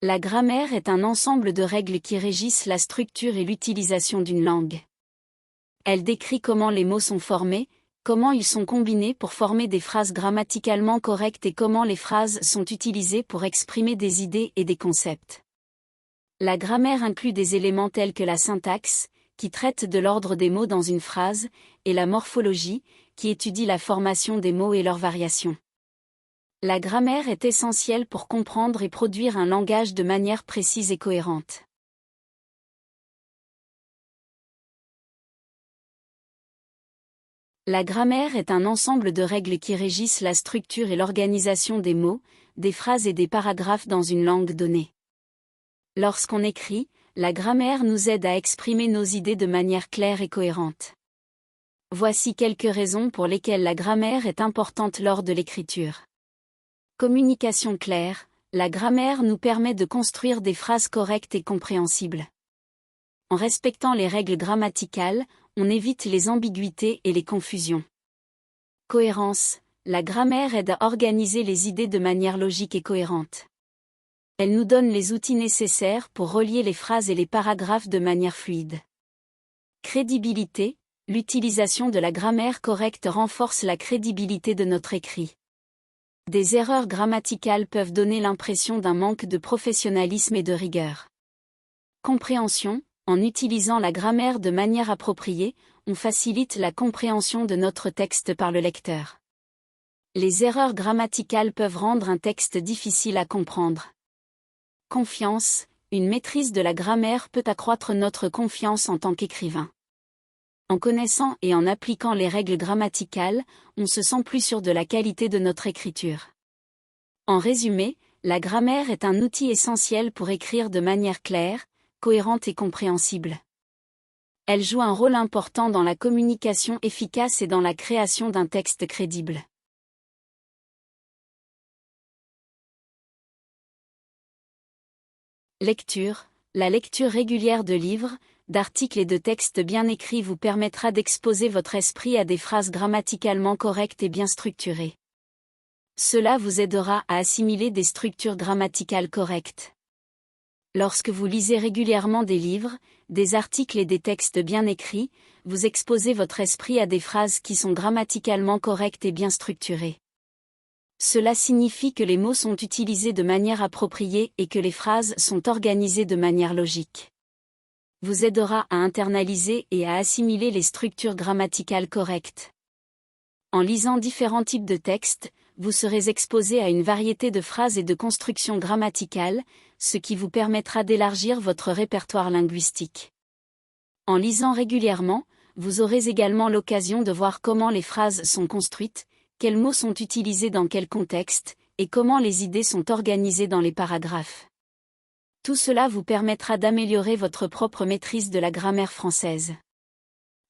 La grammaire est un ensemble de règles qui régissent la structure et l'utilisation d'une langue. Elle décrit comment les mots sont formés, comment ils sont combinés pour former des phrases grammaticalement correctes et comment les phrases sont utilisées pour exprimer des idées et des concepts. La grammaire inclut des éléments tels que la syntaxe, qui traite de l'ordre des mots dans une phrase, et la morphologie, qui étudie la formation des mots et leurs variations. La grammaire est essentielle pour comprendre et produire un langage de manière précise et cohérente. La grammaire est un ensemble de règles qui régissent la structure et l'organisation des mots, des phrases et des paragraphes dans une langue donnée. Lorsqu'on écrit, la grammaire nous aide à exprimer nos idées de manière claire et cohérente. Voici quelques raisons pour lesquelles la grammaire est importante lors de l'écriture. Communication claire, la grammaire nous permet de construire des phrases correctes et compréhensibles. En respectant les règles grammaticales, on évite les ambiguïtés et les confusions. Cohérence, la grammaire aide à organiser les idées de manière logique et cohérente. Elle nous donne les outils nécessaires pour relier les phrases et les paragraphes de manière fluide. Crédibilité, l'utilisation de la grammaire correcte renforce la crédibilité de notre écrit. Des erreurs grammaticales peuvent donner l'impression d'un manque de professionnalisme et de rigueur. Compréhension, en utilisant la grammaire de manière appropriée, on facilite la compréhension de notre texte par le lecteur. Les erreurs grammaticales peuvent rendre un texte difficile à comprendre. Confiance, une maîtrise de la grammaire peut accroître notre confiance en tant qu'écrivain. En connaissant et en appliquant les règles grammaticales, on se sent plus sûr de la qualité de notre écriture. En résumé, la grammaire est un outil essentiel pour écrire de manière claire, cohérente et compréhensible. Elle joue un rôle important dans la communication efficace et dans la création d'un texte crédible. Lecture. La lecture régulière de livres, d'articles et de textes bien écrits vous permettra d'exposer votre esprit à des phrases grammaticalement correctes et bien structurées. Cela vous aidera à assimiler des structures grammaticales correctes. Lorsque vous lisez régulièrement des livres, des articles et des textes bien écrits, vous exposez votre esprit à des phrases qui sont grammaticalement correctes et bien structurées. Cela signifie que les mots sont utilisés de manière appropriée et que les phrases sont organisées de manière logique. Vous aidera à internaliser et à assimiler les structures grammaticales correctes. En lisant différents types de textes, vous serez exposé à une variété de phrases et de constructions grammaticales, ce qui vous permettra d'élargir votre répertoire linguistique. En lisant régulièrement, vous aurez également l'occasion de voir comment les phrases sont construites, quels mots sont utilisés dans quel contexte, et comment les idées sont organisées dans les paragraphes. Tout cela vous permettra d'améliorer votre propre maîtrise de la grammaire française.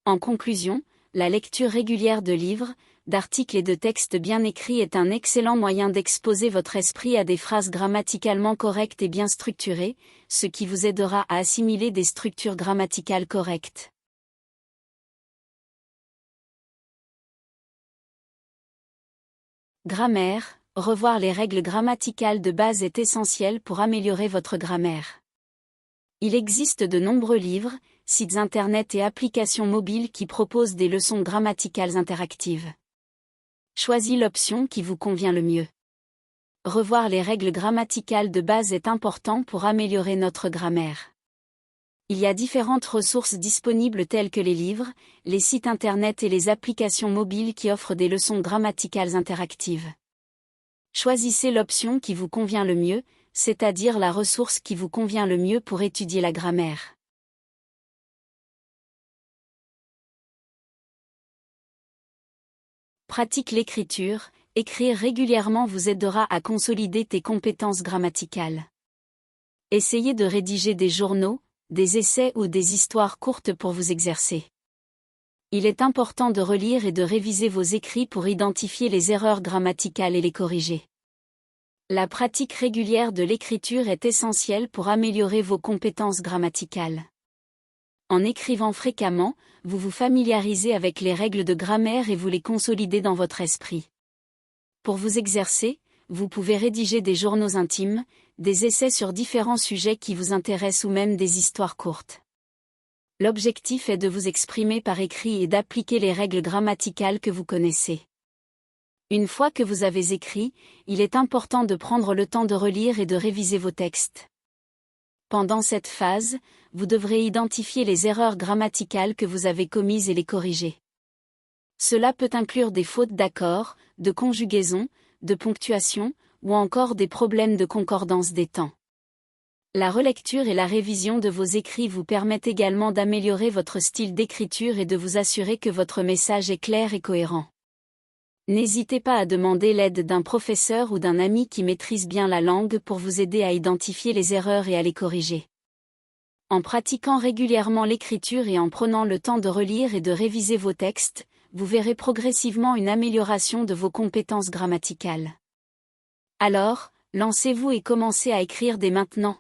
En conclusion, la lecture régulière de livres, d'articles et de textes bien écrits est un excellent moyen d'exposer votre esprit à des phrases grammaticalement correctes et bien structurées, ce qui vous aidera à assimiler des structures grammaticales correctes. Grammaire. Revoir les règles grammaticales de base est essentiel pour améliorer votre grammaire. Il existe de nombreux livres, sites internet et applications mobiles qui proposent des leçons grammaticales interactives. Choisis l'option qui vous convient le mieux. Revoir les règles grammaticales de base est important pour améliorer notre grammaire. Il y a différentes ressources disponibles telles que les livres, les sites internet et les applications mobiles qui offrent des leçons grammaticales interactives. Choisissez l'option qui vous convient le mieux, c'est-à-dire la ressource qui vous convient le mieux pour étudier la grammaire. Pratique l'écriture. Écrire régulièrement vous aidera à consolider tes compétences grammaticales. Essayez de rédiger des journaux, des essais ou des histoires courtes pour vous exercer. Il est important de relire et de réviser vos écrits pour identifier les erreurs grammaticales et les corriger. La pratique régulière de l'écriture est essentielle pour améliorer vos compétences grammaticales. En écrivant fréquemment, vous vous familiarisez avec les règles de grammaire et vous les consolidez dans votre esprit. Pour vous exercer, vous pouvez rédiger des journaux intimes, des essais sur différents sujets qui vous intéressent ou même des histoires courtes. L'objectif est de vous exprimer par écrit et d'appliquer les règles grammaticales que vous connaissez. Une fois que vous avez écrit, il est important de prendre le temps de relire et de réviser vos textes. Pendant cette phase, vous devrez identifier les erreurs grammaticales que vous avez commises et les corriger. Cela peut inclure des fautes d'accord, de conjugaison, de ponctuation, ou encore des problèmes de concordance des temps. La relecture et la révision de vos écrits vous permettent également d'améliorer votre style d'écriture et de vous assurer que votre message est clair et cohérent. N'hésitez pas à demander l'aide d'un professeur ou d'un ami qui maîtrise bien la langue pour vous aider à identifier les erreurs et à les corriger. En pratiquant régulièrement l'écriture et en prenant le temps de relire et de réviser vos textes, vous verrez progressivement une amélioration de vos compétences grammaticales. Alors, lancez-vous et commencez à écrire dès maintenant.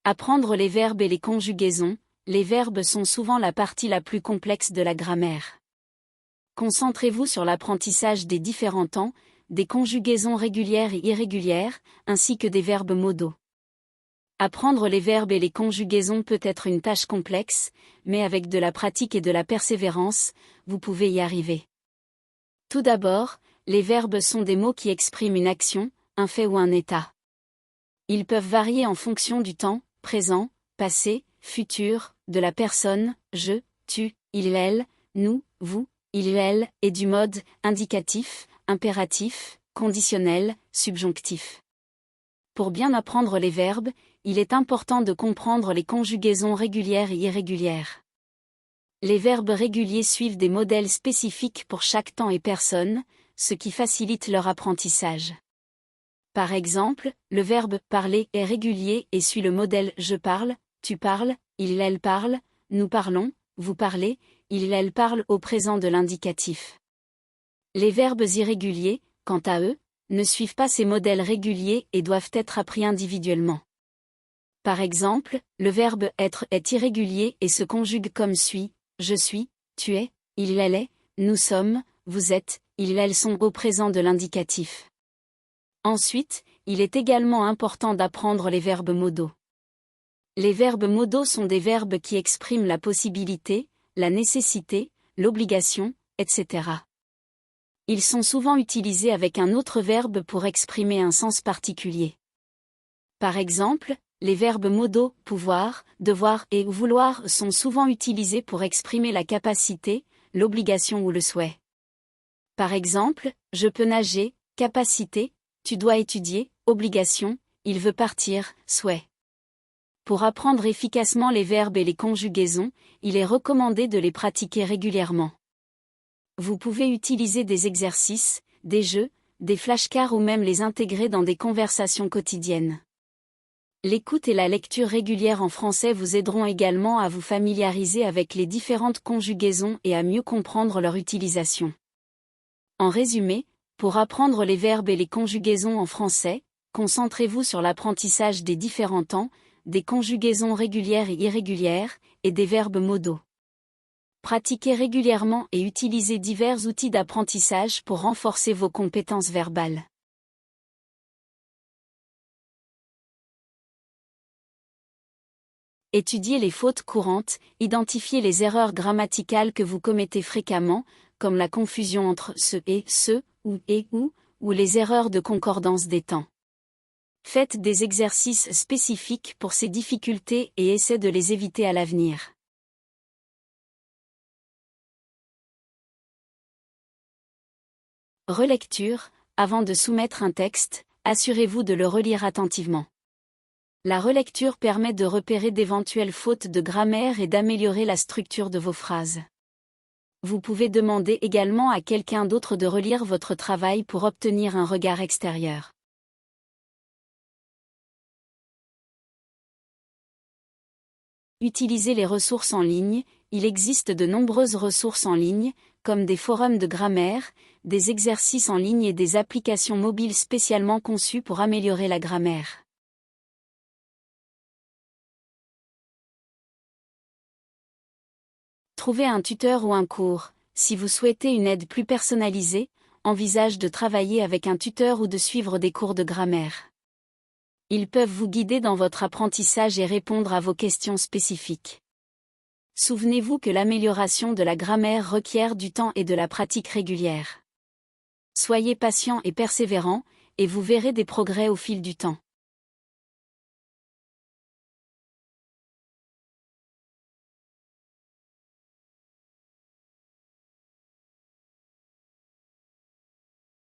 Apprendre les verbes et les conjugaisons. Les verbes sont souvent la partie la plus complexe de la grammaire. Concentrez-vous sur l'apprentissage des différents temps, des conjugaisons régulières et irrégulières, ainsi que des verbes modaux. Apprendre les verbes et les conjugaisons peut être une tâche complexe, mais avec de la pratique et de la persévérance, vous pouvez y arriver. Tout d'abord, les verbes sont des mots qui expriment une action, un fait ou un état. Ils peuvent varier en fonction du temps, présent, passé, futur, de la personne, je, tu, il, elle, nous, vous, il, elle, et du mode, indicatif, impératif, conditionnel, subjonctif. Pour bien apprendre les verbes, il est important de comprendre les conjugaisons régulières et irrégulières. Les verbes réguliers suivent des modèles spécifiques pour chaque temps et personne, ce qui facilite leur apprentissage. Par exemple, le verbe « parler » est régulier et suit le modèle « je parle », tu parles, il, elle parle, nous parlons, vous parlez, il, elle parle au présent de l'indicatif. Les verbes irréguliers, quant à eux, ne suivent pas ces modèles réguliers et doivent être appris individuellement. Par exemple, le verbe être est irrégulier et se conjugue comme suit, je suis, tu es, il, elle est, nous sommes, vous êtes, il, elles sont au présent de l'indicatif. Ensuite, il est également important d'apprendre les verbes modaux. Les verbes modaux sont des verbes qui expriment la possibilité, la nécessité, l'obligation, etc. Ils sont souvent utilisés avec un autre verbe pour exprimer un sens particulier. Par exemple, les verbes modaux « pouvoir »,« devoir » et « vouloir » sont souvent utilisés pour exprimer la capacité, l'obligation ou le souhait. Par exemple, je peux nager, capacité, tu dois étudier, obligation, il veut partir, souhait. Pour apprendre efficacement les verbes et les conjugaisons, il est recommandé de les pratiquer régulièrement. Vous pouvez utiliser des exercices, des jeux, des flashcards ou même les intégrer dans des conversations quotidiennes. L'écoute et la lecture régulière en français vous aideront également à vous familiariser avec les différentes conjugaisons et à mieux comprendre leur utilisation. En résumé, pour apprendre les verbes et les conjugaisons en français, concentrez-vous sur l'apprentissage des différents temps, des conjugaisons régulières et irrégulières, et des verbes modaux. Pratiquez régulièrement et utilisez divers outils d'apprentissage pour renforcer vos compétences verbales. Étudiez les fautes courantes, identifiez les erreurs grammaticales que vous commettez fréquemment, comme la confusion entre ce, ou et ou les erreurs de concordance des temps. Faites des exercices spécifiques pour ces difficultés et essayez de les éviter à l'avenir. Relecture. Avant de soumettre un texte, assurez-vous de le relire attentivement. La relecture permet de repérer d'éventuelles fautes de grammaire et d'améliorer la structure de vos phrases. Vous pouvez demander également à quelqu'un d'autre de relire votre travail pour obtenir un regard extérieur. Utilisez les ressources en ligne. Il existe de nombreuses ressources en ligne, comme des forums de grammaire, des exercices en ligne et des applications mobiles spécialement conçues pour améliorer la grammaire. Trouvez un tuteur ou un cours. Si vous souhaitez une aide plus personnalisée, envisagent de travailler avec un tuteur ou de suivre des cours de grammaire. Ils peuvent vous guider dans votre apprentissage et répondre à vos questions spécifiques. Souvenez-vous que l'amélioration de la grammaire requiert du temps et de la pratique régulière. Soyez patient et persévérant, et vous verrez des progrès au fil du temps.